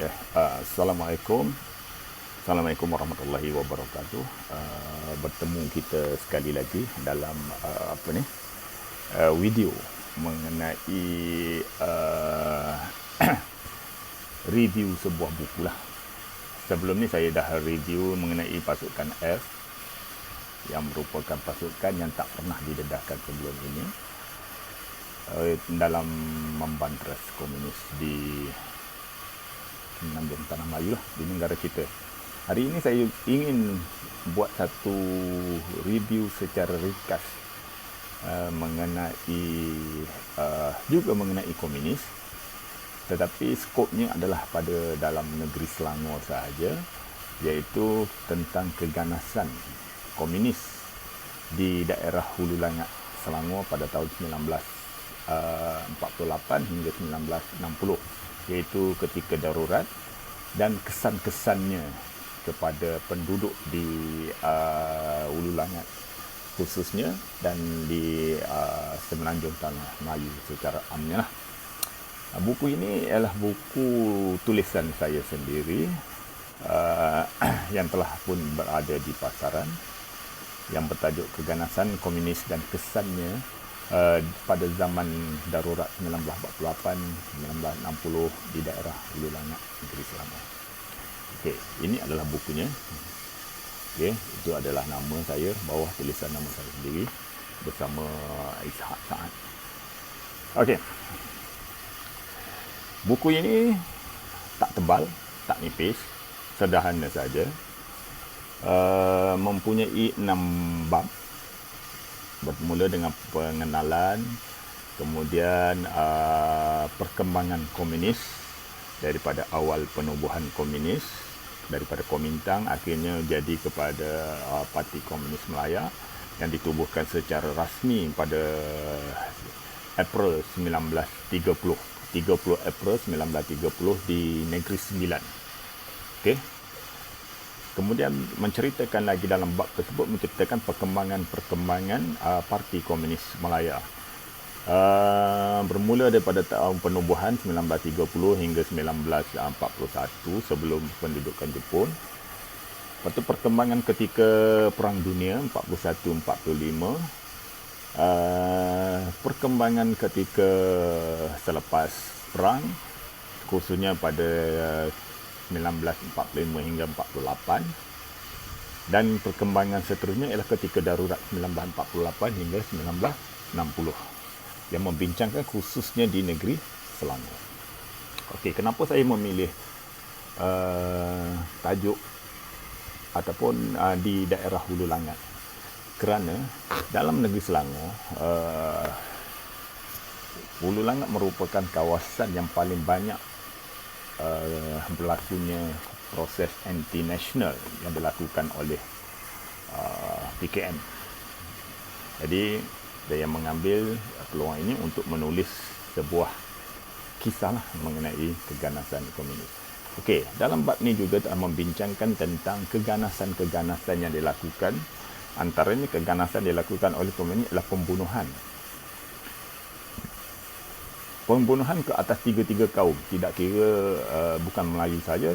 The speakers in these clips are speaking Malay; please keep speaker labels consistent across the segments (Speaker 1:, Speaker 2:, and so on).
Speaker 1: Okey, Assalamualaikum. Assalamualaikum warahmatullahi wabarakatuh. Bertemu kita sekali lagi dalam video mengenai review sebuah buku lah. Sebelum ni saya dah review mengenai pasukan F yang merupakan pasukan yang tak pernah didedahkan sebelum ini dalam membantras komunis di Semenanjung Tanah Melayu lah, di negara kita. Hari ini saya ingin buat satu review secara ringkas mengenai juga mengenai komunis, tetapi skopnya adalah pada dalam negeri Selangor sahaja, iaitu tentang keganasan komunis di daerah Hulu Langat Selangor pada tahun 1948 hingga 1960, iaitu ketika darurat dan kesan-kesannya kepada penduduk di Hulu Langat khususnya dan di Semenanjung Tanah Melayu secara amnya lah. Buku ini ialah buku tulisan saya sendiri yang telah pun berada di pasaran, yang bertajuk Keganasan Komunis dan Kesannya pada zaman darurat 1948-1960 di daerah Hulu Langat negeri Selangor. Okey, ini adalah bukunya. Okey, itu adalah nama saya, bawah tulisan nama saya sendiri bersama Ishak Saad. Okey. Buku ini tak tebal, tak nipis, sederhana saja. Mempunyai 6 bab. Bermula dengan pengenalan, kemudian perkembangan komunis daripada awal penubuhan komunis, daripada Komintang akhirnya jadi kepada Parti Komunis Melaya yang ditubuhkan secara rasmi pada April 1930, 30 April 1930 di Negeri Sembilan. Okey. Kemudian menceritakan lagi dalam bab tersebut, menceritakan perkembangan Parti Komunis Melaya. Bermula daripada tahun penubuhan 1930 hingga 1941 sebelum pendudukan Jepun. Lepas itu perkembangan ketika Perang Dunia 41-45. Perkembangan ketika selepas perang, khususnya pada 1945 hingga 48, dan perkembangan seterusnya ialah ketika darurat 1948 hingga 1960 yang membincangkan khususnya di negeri Selangor. Okey, kenapa saya memilih tajuk ataupun di daerah Hulu Langat? Kerana dalam negeri Selangor, Hulu Langat merupakan kawasan yang paling banyak berlakunya proses anti-nasional yang dilakukan oleh PKM. Jadi saya mengambil peluang ini untuk menulis sebuah kisah mengenai keganasan komunis. Okey, dalam bab ini juga membincangkan tentang keganasan-keganasan yang dilakukan. Antaranya keganasan dilakukan oleh komunis adalah pembunuhan. Pembunuhan ke atas 3 kaum, tidak kira bukan Melayu saja,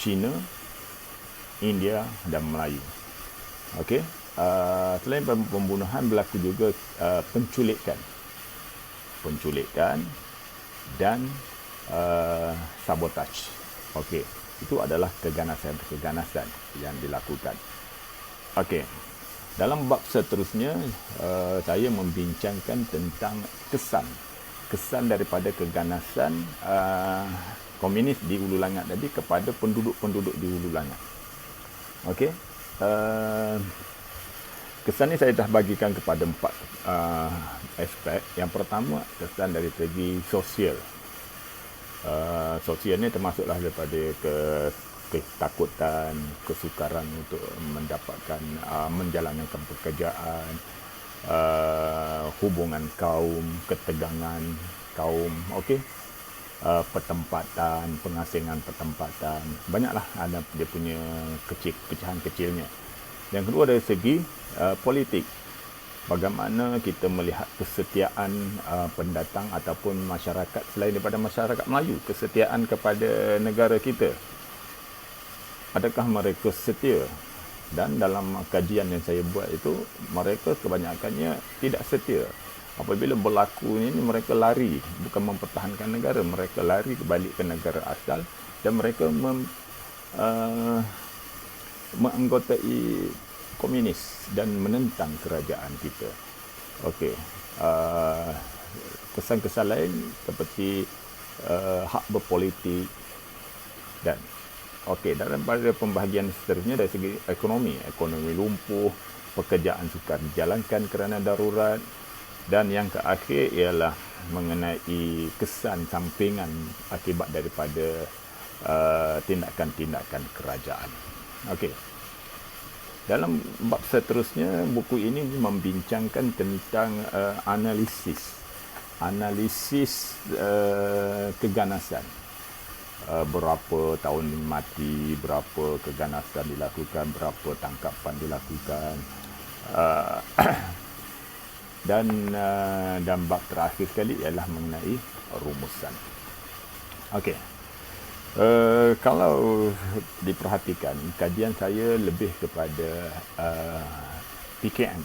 Speaker 1: Cina, India dan Melayu. Okey, selain pembunuhan berlaku juga penculikan dan sabotaj. Okey, itu adalah keganasan yang dilakukan. Okey, dalam bab seterusnya saya membincangkan tentang kesan daripada keganasan komunis di Hulu Langat tadi kepada penduduk-penduduk di Hulu Langat. Okey, kesan ini saya dah bagikan kepada 4 aspek. Yang pertama, kesan dari segi sosial. Sosial ini termasuklah daripada ketakutan, kesukaran untuk mendapatkan menjalankan pekerjaan, hubungan kaum, ketegangan kaum, okey, pertempatan, pengasingan pertempatan, banyaklah ada dia punya pecahan kecilnya. Yang kedua dari segi politik, bagaimana kita melihat kesetiaan pendatang ataupun masyarakat selain daripada masyarakat Melayu, kesetiaan kepada negara kita. Adakah mereka setia? Dan dalam kajian yang saya buat itu, mereka kebanyakannya tidak setia. Apabila berlaku ini, mereka lari, bukan mempertahankan negara, mereka lari balik ke negara asal dan mereka menganggotai komunis dan menentang kerajaan kita. Okey, kesan-kesan lain seperti hak berpolitik dan dalam pada pembahagian seterusnya dari segi ekonomi lumpuh, pekerjaan sukar dijalankan kerana darurat, dan yang terakhir ialah mengenai kesan sampingan akibat daripada tindakan-tindakan kerajaan. Okey. Dalam bab seterusnya, buku ini membincangkan tentang analisis keganasan. Berapa tahun mati, berapa keganasan dilakukan, berapa tangkapan dilakukan, dan bab terakhir sekali ialah mengenai rumusan. Okey. Kalau diperhatikan, kajian saya lebih kepada PKM.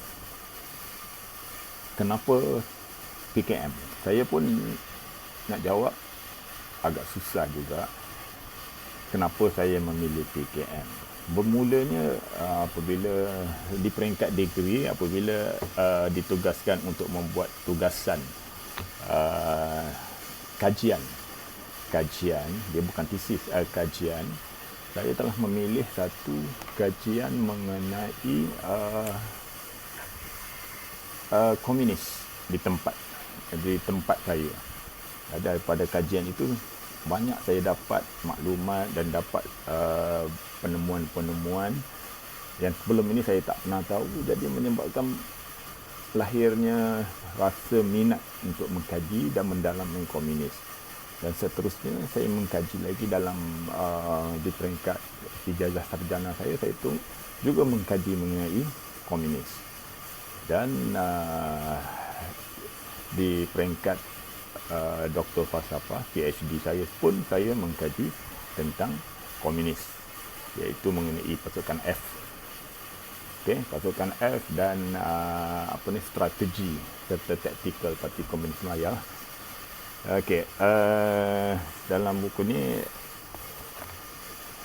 Speaker 1: Kenapa PKM? Saya pun nak jawab agak susah juga kenapa saya memilih PKM. Bermulanya apabila di peringkat degree, apabila ditugaskan untuk membuat tugasan kajian, dia bukan tesis, kajian. Saya telah memilih satu kajian mengenai komunis di tempat saya. Daripada kajian itu banyak saya dapat maklumat dan dapat penemuan-penemuan yang sebelum ini saya tak pernah tahu, jadi menyebabkan lahirnya rasa minat untuk mengkaji dan mendalami komunis. Dan seterusnya saya mengkaji lagi dalam di peringkat ijazah sarjana saya tu juga mengkaji mengenai komunis. Dan di peringkat Doktor Falsafah, PhD saya pun saya mengkaji tentang komunis, iaitu mengenai pasukan F. Okey, pasukan F dan strategi serta taktikal Parti Komunis Melayu. Okey, dalam buku ni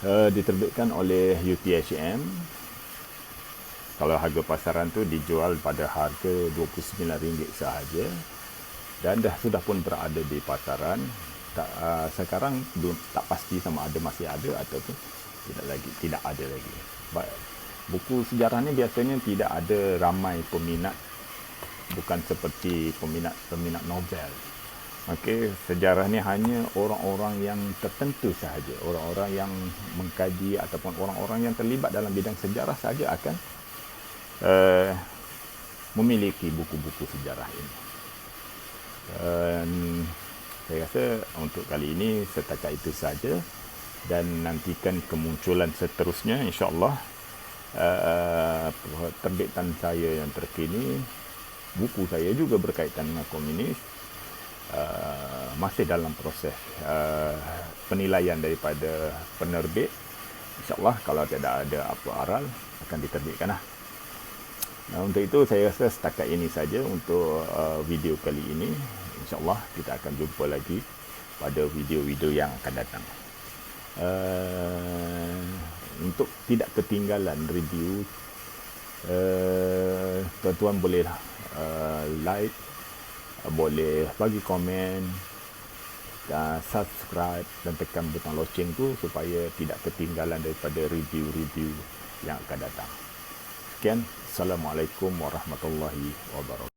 Speaker 1: diterbitkan oleh UTHM. Kalau harga pasaran tu dijual pada harga RM29 sahaja. Dan sudah pun berada di pasaran. Sekarang belum tak pasti sama ada masih ada ataupun tidak ada lagi. Buku sejarah ni biasanya tidak ada ramai peminat, bukan seperti peminat novel. Okey, sejarah ni hanya orang-orang yang tertentu sahaja, orang-orang yang mengkaji ataupun orang-orang yang terlibat dalam bidang sejarah sahaja akan memiliki buku-buku sejarah ini. Dan saya rasa untuk kali ini setakat itu saja, dan nantikan kemunculan seterusnya, insya-Allah terbitan saya yang terkini, buku saya juga berkaitan dengan komunis, masih dalam proses penilaian daripada penerbit. InsyaAllah kalau tidak ada apa aral akan diterbitkan lah. Untuk itu saya rasa setakat ini saja untuk video kali ini. InsyaAllah kita akan jumpa lagi pada video-video yang akan datang. Untuk tidak ketinggalan review, tuan-tuan boleh like, boleh bagi komen, subscribe dan tekan butang loceng tu supaya tidak ketinggalan daripada review-review yang akan datang. Sekian, Assalamualaikum warahmatullahi wabarakatuh.